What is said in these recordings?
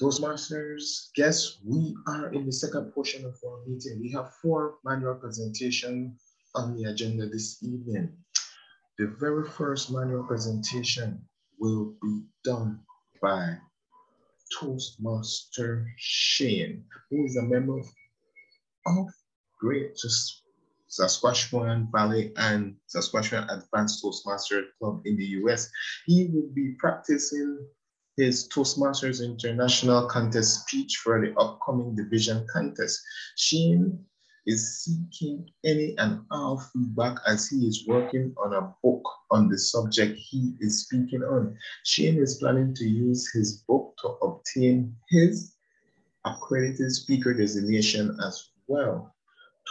Toastmasters, guess we are in the second portion of our meeting. We have 4 manual presentations on the agenda this evening. The very first manual presentation will be done by Toastmaster Shane, who is a member of Great Saskatchewan Valley and Saskatchewan Advanced Toastmaster Club in the US. He will be practicing his Toastmasters International Contest speech for the upcoming division contest. Shane is seeking any and all feedback as he is working on a book on the subject he is speaking on. Shane is planning to use his book to obtain his accredited speaker designation as well.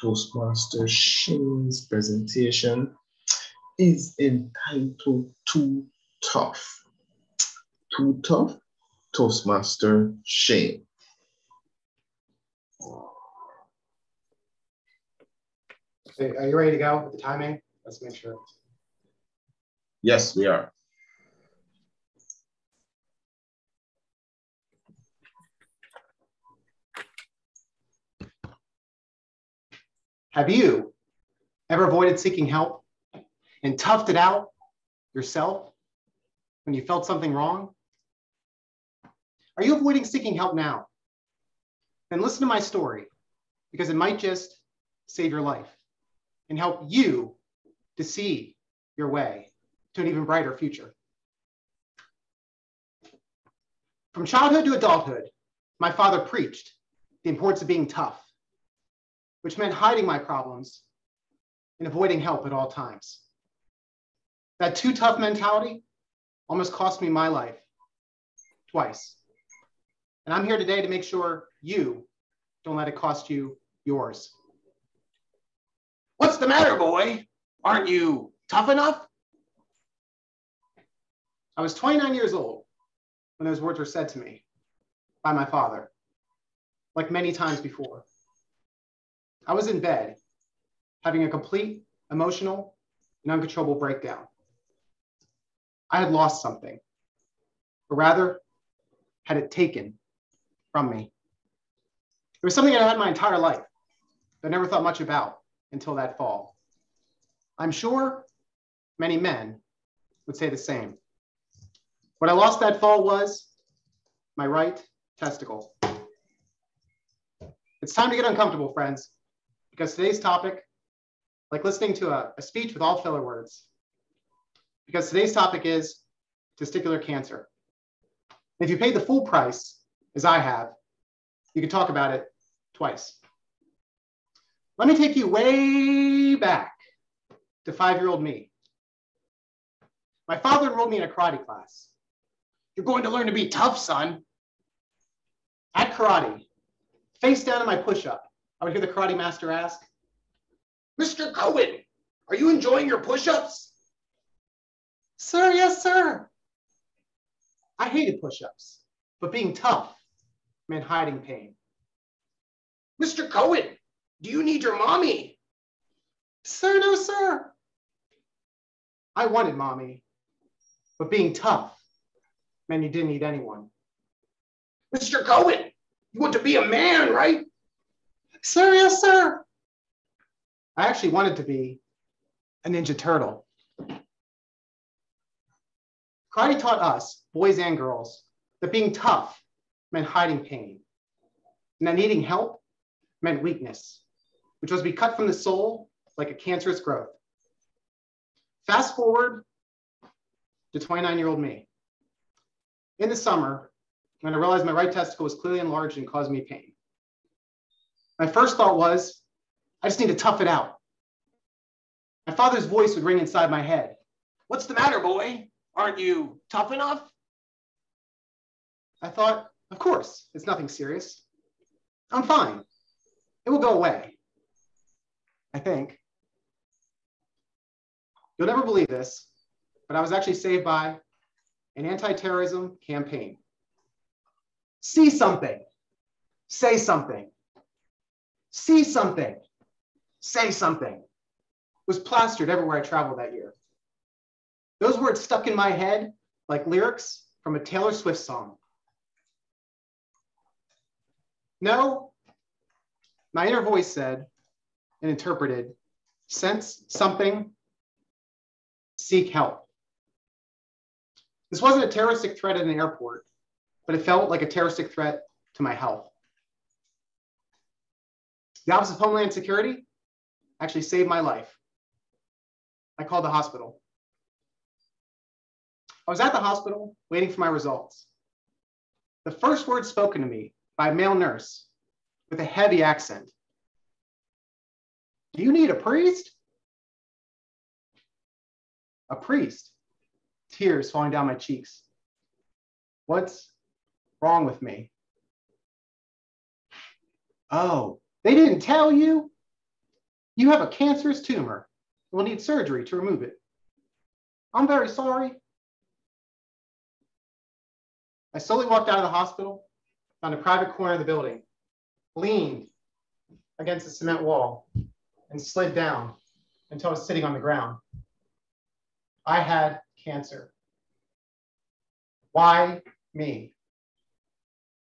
Toastmaster Shane's presentation is entitled Too Tough. Too Tough, Toastmaster Shane. Are you ready to go with the timing? Let's make sure. Yes, we are. Have you ever avoided seeking help and toughed it out yourself when you felt something wrong? Are you avoiding seeking help now? Then listen to my story, because it might just save your life and help you to see your way to an even brighter future. From childhood to adulthood, my father preached the importance of being tough, which meant hiding my problems and avoiding help at all times. That too tough mentality almost cost me my life twice. And I'm here today to make sure you don't let it cost you yours. What's the matter, boy? Aren't you tough enough? I was 29 years old when those words were said to me by my father, like many times before. I was in bed, having a complete emotional and uncontrollable breakdown. I had lost something, or rather, had it taken from me. It was something I had my entire life, but I never thought much about until that fall. I'm sure many men would say the same. What I lost that fall was my right testicle. It's time to get uncomfortable, friends, because today's topic, like listening to a speech with all filler words, because today's topic is testicular cancer. If you paid the full price, as I have, you can talk about it twice. Let me take you way back to 5-year-old me. My father enrolled me in a karate class. You're going to learn to be tough, son. At karate, face down in my push-up, I would hear the karate master ask, Mr. Cohen, are you enjoying your push-ups? Sir, yes, sir. I hated push-ups, but being tough meant hiding pain. Mr. Cohen, do you need your mommy? Sir, no, sir. I wanted mommy, but being tough meant you didn't need anyone. Mr. Cohen, you want to be a man, right? Sir, yes, sir. I actually wanted to be a Ninja Turtle. Karate taught us, boys and girls, that being tough meant hiding pain, and that needing help meant weakness, which was to be cut from the soul like a cancerous growth. Fast forward to 29-year-old me. In the summer, when I realized my right testicle was clearly enlarged and causing me pain, my first thought was, I just need to tough it out. My father's voice would ring inside my head. What's the matter, boy? Aren't you tough enough? I thought, of course, it's nothing serious. I'm fine. It will go away. I think. You'll never believe this, but I was actually saved by an anti-terrorism campaign. See something. Say something. See something. Say something. Was plastered everywhere I traveled that year. Those words stuck in my head like lyrics from a Taylor Swift song. No, my inner voice said and interpreted, sense something, seek help. This wasn't a terroristic threat at an airport, but it felt like a terroristic threat to my health. The Office of Homeland Security actually saved my life. I called the hospital. I was at the hospital waiting for my results. The first word spoken to me by a male nurse with a heavy accent. Do you need a priest? A priest. Tears falling down my cheeks. What's wrong with me? Oh, they didn't tell you? You have a cancerous tumor. We'll need surgery to remove it. I'm very sorry. I slowly walked out of the hospital, found a private corner of the building, leaned against the cement wall, and slid down until I was sitting on the ground. I had cancer. Why me?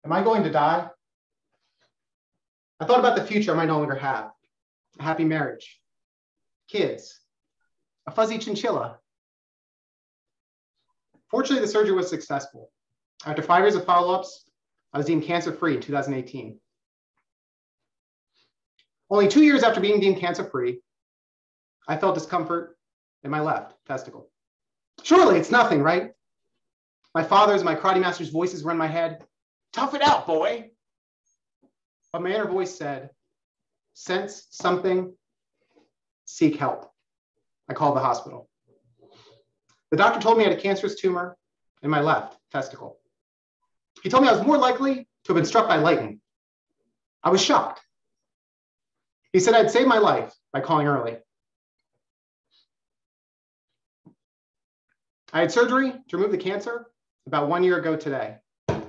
Am I going to die? I thought about the future I might no longer have. A happy marriage, kids, a fuzzy chinchilla. Fortunately, the surgery was successful. After 5 years of follow-ups, I was deemed cancer-free in 2018. Only 2 years after being deemed cancer-free, I felt discomfort in my left testicle. Surely it's nothing, right? My father's and my karate master's voices were in my head. Tough it out, boy. But my inner voice said, sense something, seek help. I called the hospital. The doctor told me I had a cancerous tumor in my left testicle. He told me I was more likely to have been struck by lightning. I was shocked. He said I'd save my life by calling early. I had surgery to remove the cancer about 1 year ago today. I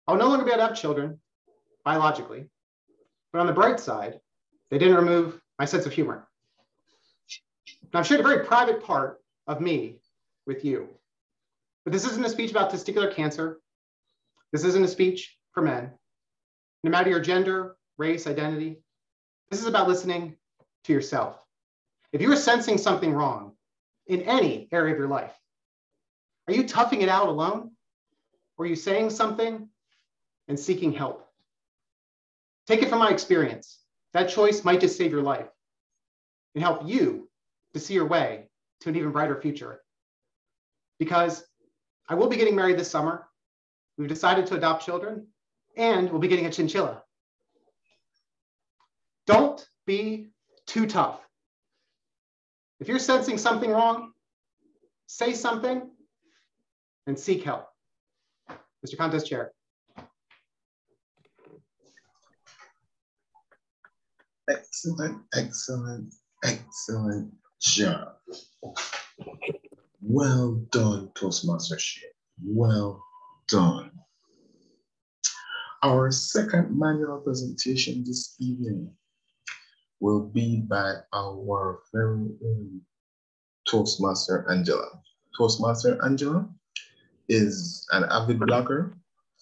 will no longer be able to have children, biologically, but on the bright side, they didn't remove my sense of humor. Now, I've shared a very private part of me with you, but this isn't a speech about testicular cancer. This isn't a speech for men. No matter your gender, race, identity, this is about listening to yourself. If you are sensing something wrong in any area of your life, are you toughing it out alone? Or are you saying something and seeking help? Take it from my experience. That choice might just save your life and help you to see your way to an even brighter future. Because I will be getting married this summer. We've decided to adopt children, and we'll be getting a chinchilla. Don't be too tough. If you're sensing something wrong, say something and seek help. Mr. Contest Chair. Excellent, excellent, excellent job. Well done, Toastmastership. Well done. Our second manual presentation this evening will be by our very own Toastmaster Angela. Toastmaster Angela is an avid blogger.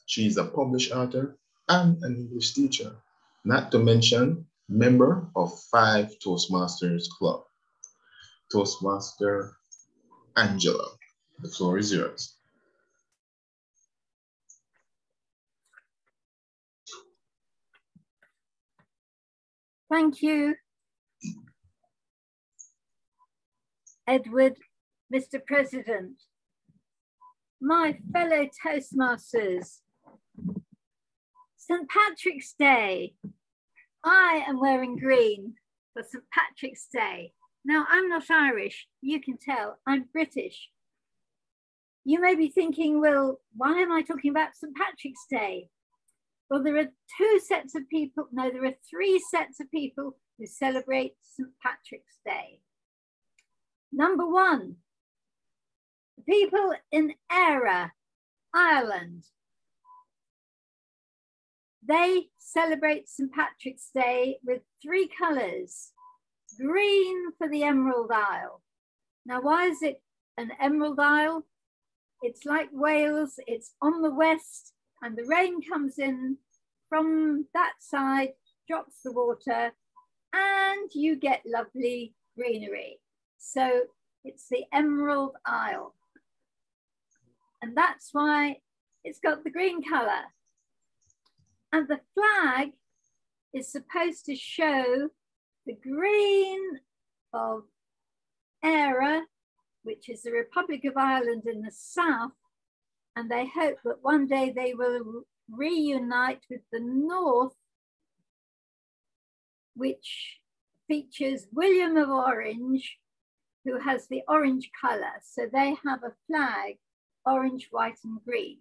She's a published author and an English teacher, not to mention member of 5 Toastmasters Club. Toastmaster Angela, the floor is yours. Thank you, Edward, Mr. President. My fellow Toastmasters, St. Patrick's Day. I am wearing green for St. Patrick's Day. Now, I'm not Irish, you can tell, I'm British. You may be thinking, well, why am I talking about St. Patrick's Day? Well, there are 3 sets of people who celebrate St. Patrick's Day. Number 1, the people in Éire, Ireland. They celebrate St. Patrick's Day with 3 colours. Green for the Emerald Isle. Now, why is it an Emerald Isle? It's like Wales, it's on the west, and the rain comes in from that side drops the water and you get lovely greenery. So it's the Emerald Isle. And that's why it's got the green color. And the flag is supposed to show the green of Eire, which is the Republic of Ireland in the south. And they hope that one day they will reunite with the north, which features William of Orange, who has the orange color. So they have a flag, orange, white, and green.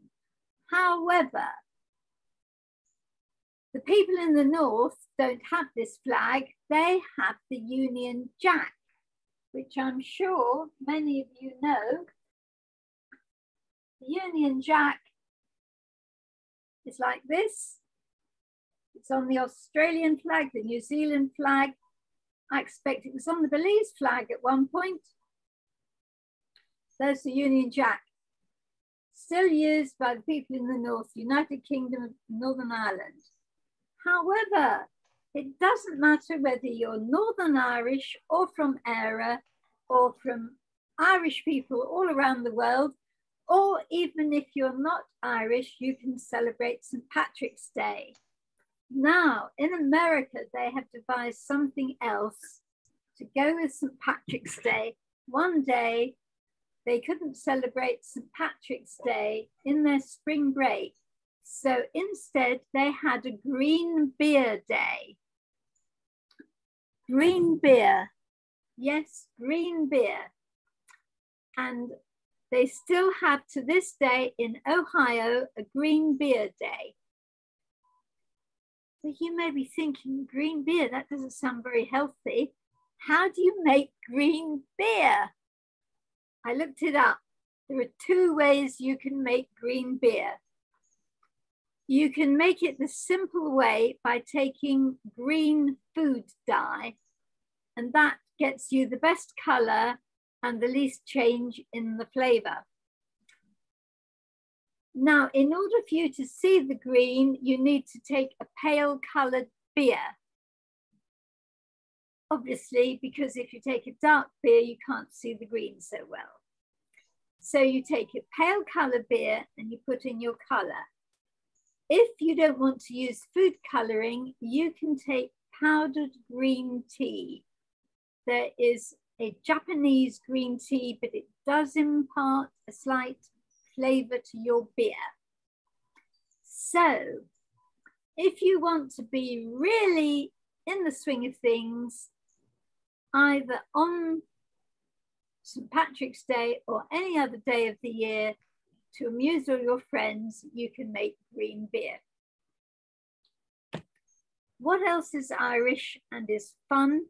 However, the people in the north don't have this flag. They have the Union Jack, which I'm sure many of you know. The Union Jack is like this. It's on the Australian flag, the New Zealand flag. I expect it was on the Belize flag at one point. There's the Union Jack, still used by the people in the North, United Kingdom of Northern Ireland. However, it doesn't matter whether you're Northern Irish or from Eire or from Irish people all around the world, or even if you're not Irish, you can celebrate St. Patrick's Day. Now, in America, they have devised something else to go with St. Patrick's Day. One day, they couldn't celebrate St. Patrick's Day in their spring break. So instead, they had a green beer day. Green beer. Yes, green beer. And they still have to this day in Ohio a green beer day. But you may be thinking, green beer, that doesn't sound very healthy. How do you make green beer? I looked it up. There are two ways you can make green beer. You can make it the simple way by taking green food dye, and that gets you the best color and the least change in the flavor. Now, in order for you to see the green, you need to take a pale colored beer. Obviously, because if you take a dark beer, you can't see the green so well. So you take a pale color beer and you put in your color. If you don't want to use food coloring, you can take powdered green tea. There is a Japanese green tea, but it does impart a slight flavor to your beer. So if you want to be really in the swing of things, either on St. Patrick's Day or any other day of the year, to amuse all your friends, you can make green beer. What else is Irish and is fun?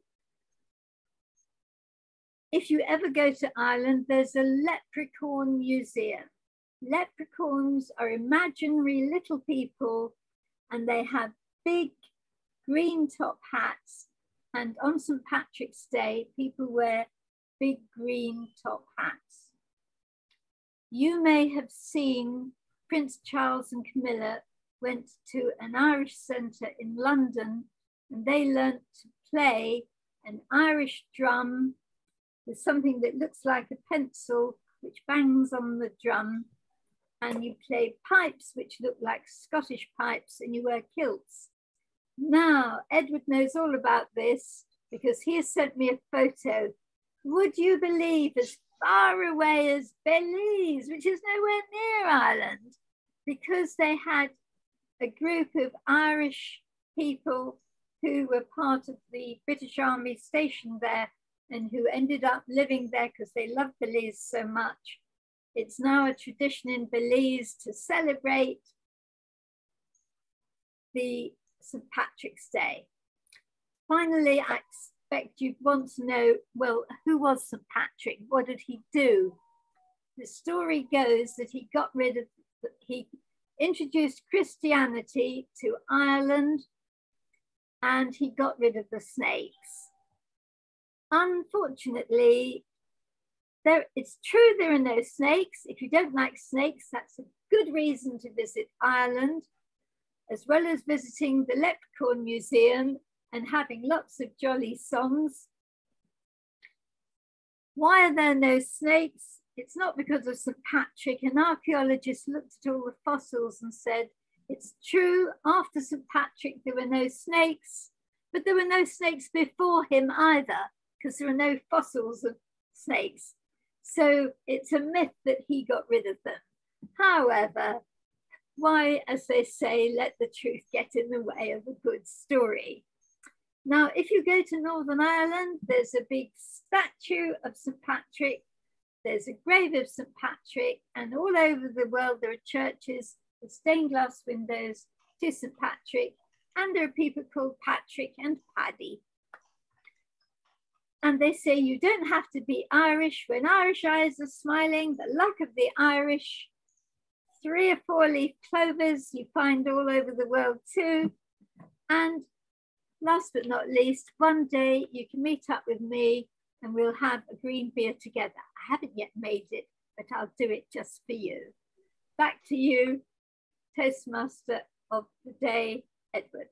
If you ever go to Ireland, there's a Leprechaun Museum. Leprechauns are imaginary little people, and they have big green top hats. And on St. Patrick's Day, people wear big green top hats. You may have seen Prince Charles and Camilla went to an Irish centre in London, and they learnt to play an Irish drum with something that looks like a pencil, which bangs on the drum. And you play pipes, which look like Scottish pipes, and you wear kilts. Now, Edward knows all about this because he has sent me a photo. Would you believe, as far away as Belize, which is nowhere near Ireland, because they had a group of Irish people who were part of the British Army stationed there and who ended up living there because they loved Belize so much. It's now a tradition in Belize to celebrate the St. Patrick's Day. Finally, I expect you'd want to know, well, who was St. Patrick? What did he do? The story goes that he introduced Christianity to Ireland, and he got rid of the snakes. Unfortunately, it's true there are no snakes. If you don't like snakes, that's a good reason to visit Ireland. as well as visiting the Leprechaun Museum and having lots of jolly songs. Why are there no snakes? It's not because of St. Patrick. An archaeologist looked at all the fossils and said, it's true, after St. Patrick, there were no snakes, but there were no snakes before him either, because there are no fossils of snakes. So it's a myth that he got rid of them. However, why, as they say, let the truth get in the way of a good story? Now, if you go to Northern Ireland, there's a big statue of St. Patrick, there's a grave of St. Patrick, and all over the world there are churches with stained glass windows to St. Patrick, and there are people called Patrick and Paddy. And they say you don't have to be Irish. When Irish eyes are smiling, the luck of the Irish, 3 or 4 leaf clovers you find all over the world too. And last but not least, one day you can meet up with me and we'll have a green beer together. I haven't yet made it, but I'll do it just for you. Back to you, Toastmaster of the day, Edward.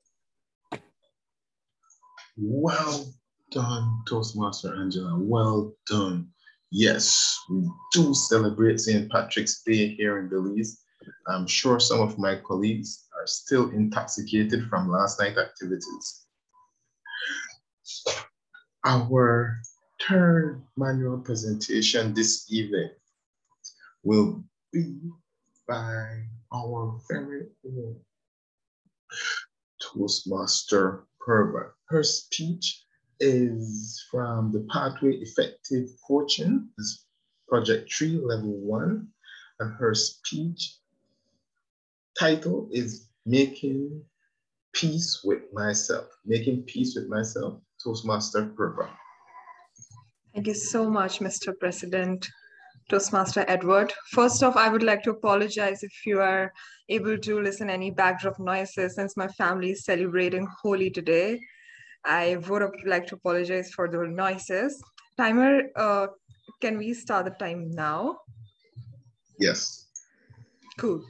Well done, Toastmaster Angela. Well done. Yes, we do celebrate St. Patrick's Day here in Belize. I'm sure some of my colleagues are still intoxicated from last night's activities. Our third manual presentation this evening will be by our very own Toastmaster Perva. Her speech is from the Pathway Effective Coaching, this Project 3, Level 1, and her speech title is Making Peace with Myself. Making Peace with Myself, Toastmaster Perva. Thank you so much, Mr. President. Toastmaster Edward. First off, I would like to apologize if you are able to listen any backdrop noises since my family is celebrating Holi today. I would like to apologize for the noises. Timer, can we start the time now? Yes. Cool.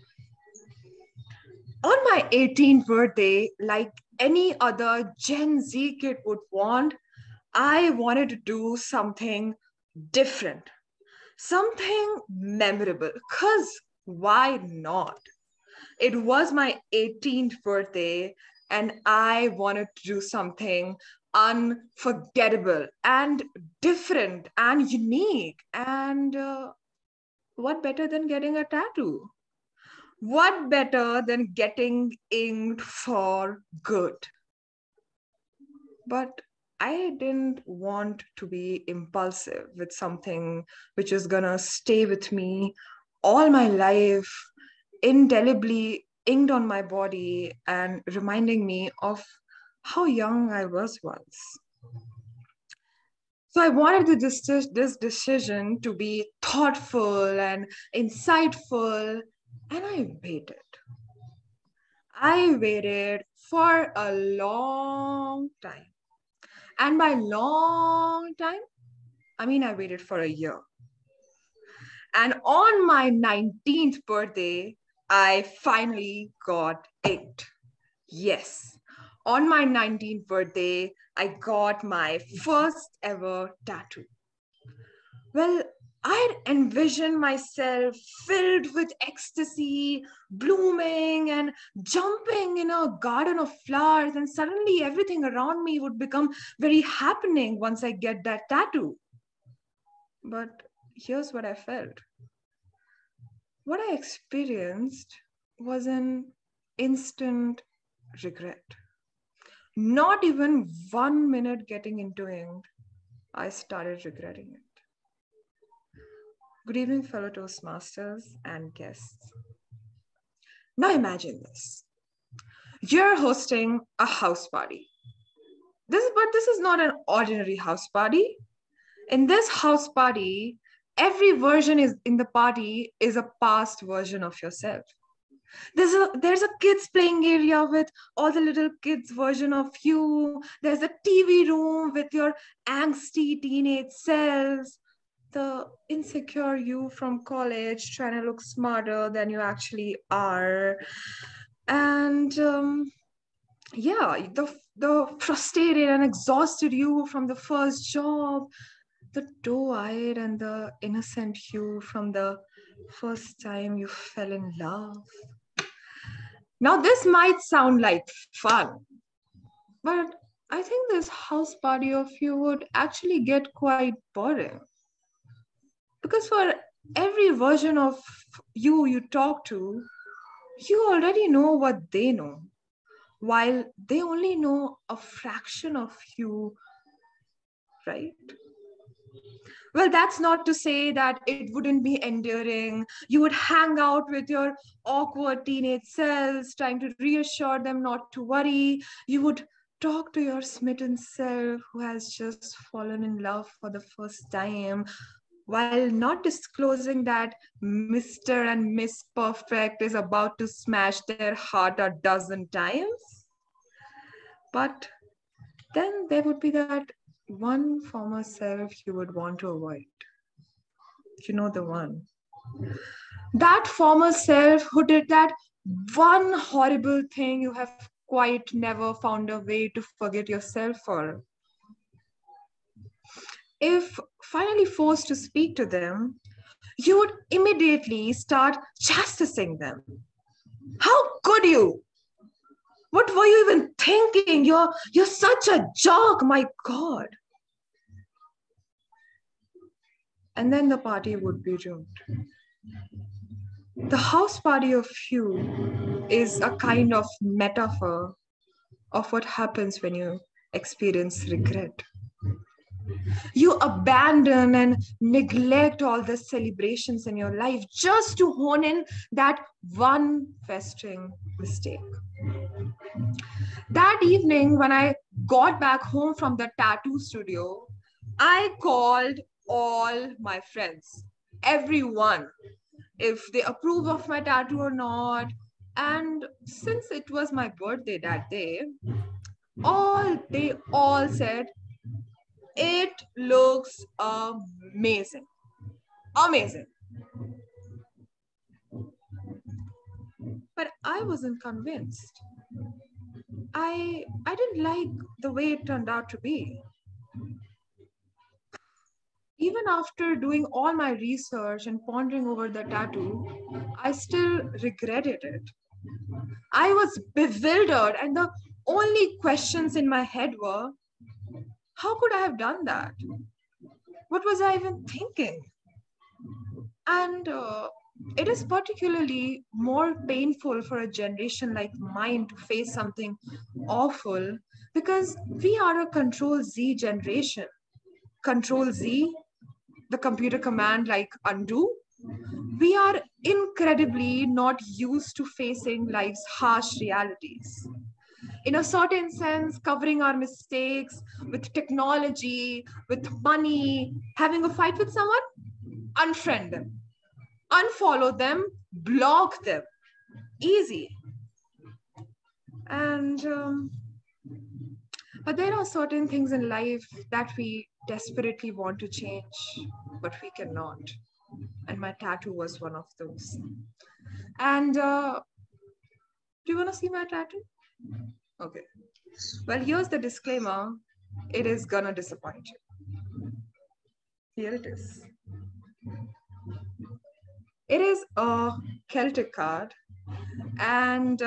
On my 18th birthday, like any other Gen Z kid would want, I wanted to do something different. Something memorable, because why not? It was my 18th birthday and I wanted to do something unforgettable and different and unique. And what better than getting a tattoo? What better than getting inked for good? But I didn't want to be impulsive with something which is gonna stay with me all my life, indelibly inked on my body and reminding me of how young I was once. So I wanted this decision to be thoughtful and insightful, and I waited. I waited for a long time. And by long time, I mean, I waited for a year. And on my 19th birthday, I finally got inked. Yes, on my 19th birthday, I got my first ever tattoo. Well, I envisioned myself filled with ecstasy, blooming and jumping in a garden of flowers, and suddenly everything around me would become very happening once I get that tattoo. But here's what I felt. What I experienced was an instant regret. Not even 1 minute getting into ink, I started regretting it. Good evening, fellow Toastmasters and guests. Now imagine this. You're hosting a house party. This is not an ordinary house party. In this house party, every version in the party is a past version of yourself. There's a kids playing area with all the little kids version of you. There's a TV room with your angsty teenage selves. The insecure you from college trying to look smarter than you actually are. And yeah, the frustrated and exhausted you from the first job, the doe-eyed and the innocent you from the first time you fell in love. Now, this might sound like fun, but I think this house party of you would actually get quite boring. Because for every version of you talk to, you already know what they know, while they only know a fraction of you, right? Well, that's not to say that it wouldn't be endearing. You would hang out with your awkward teenage selves, trying to reassure them not to worry. You would talk to your smitten self who has just fallen in love for the first time, while not disclosing that Mr. and Miss Perfect is about to smash their heart a dozen times. But then there would be that one former self you would want to avoid. You know the one. That former self who did that one horrible thing you have quite never found a way to forget yourself for. If finally forced to speak to them, you would immediately start chastising them. How could you? What were you even thinking? You're such a jerk, my God. And then the party would be ruined. The house party of you is a kind of metaphor of what happens when you experience regret. You abandon and neglect all the celebrations in your life just to hone in that one festering mistake. That evening, when I got back home from the tattoo studio, I called all my friends, everyone, if they approve of my tattoo or not. And since it was my birthday that day, they all said, it looks amazing. Amazing. But I wasn't convinced. I didn't like the way it turned out to be. Even after doing all my research and pondering over the tattoo, I still regretted it. I was bewildered, and the only questions in my head were, how could I have done that? What was I even thinking? And it is particularly more painful for a generation like mine to face something awful because we are a Control Z generation. Control Z, the computer command like undo. We are incredibly not used to facing life's harsh realities. In a certain sense, covering our mistakes with technology, with money, having a fight with someone, unfriend them, unfollow them, block them. Easy. And but there are certain things in life that we desperately want to change, but we cannot. And my tattoo was one of those. And do you want to see my tattoo? Okay. Well, here's the disclaimer. It is gonna disappoint you. Here it is. It is a Celtic card, and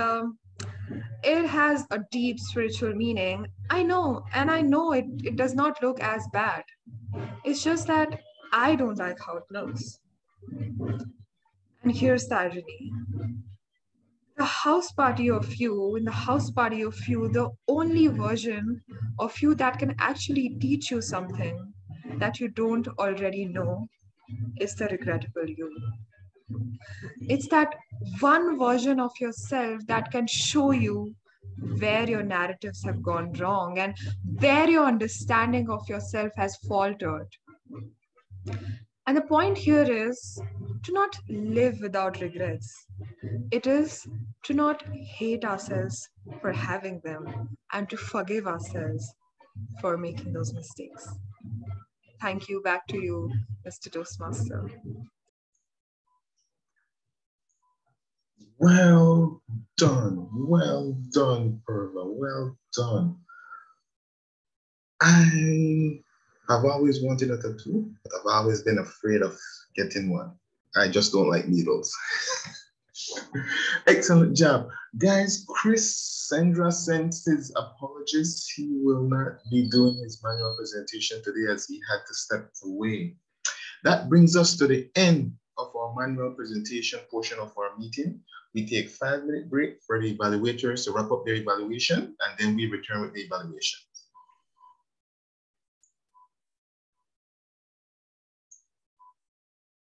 it has a deep spiritual meaning. I know, and I know it does not look as bad. It's just that I don't like how it looks. And here's the irony. The house party of you, in the house party of you, the only version of you that can actually teach you something that you don't already know is the regrettable you. It's that one version of yourself that can show you where your narratives have gone wrong and where your understanding of yourself has faltered. And the point here is to not live without regrets. It is to not hate ourselves for having them and to forgive ourselves for making those mistakes. Thank you. Back to you, Mr. Toastmaster. Well done, Perva, well done. I have always wanted a tattoo, but I've always been afraid of getting one. I just don't like needles. Excellent job. Guys, Chris Sandra sends his apologies. He will not be doing his manual presentation today as he had to step away. That brings us to the end of our manual presentation portion of our meeting. We take a 5-minute break for the evaluators to wrap up their evaluation, and then we return with the evaluation.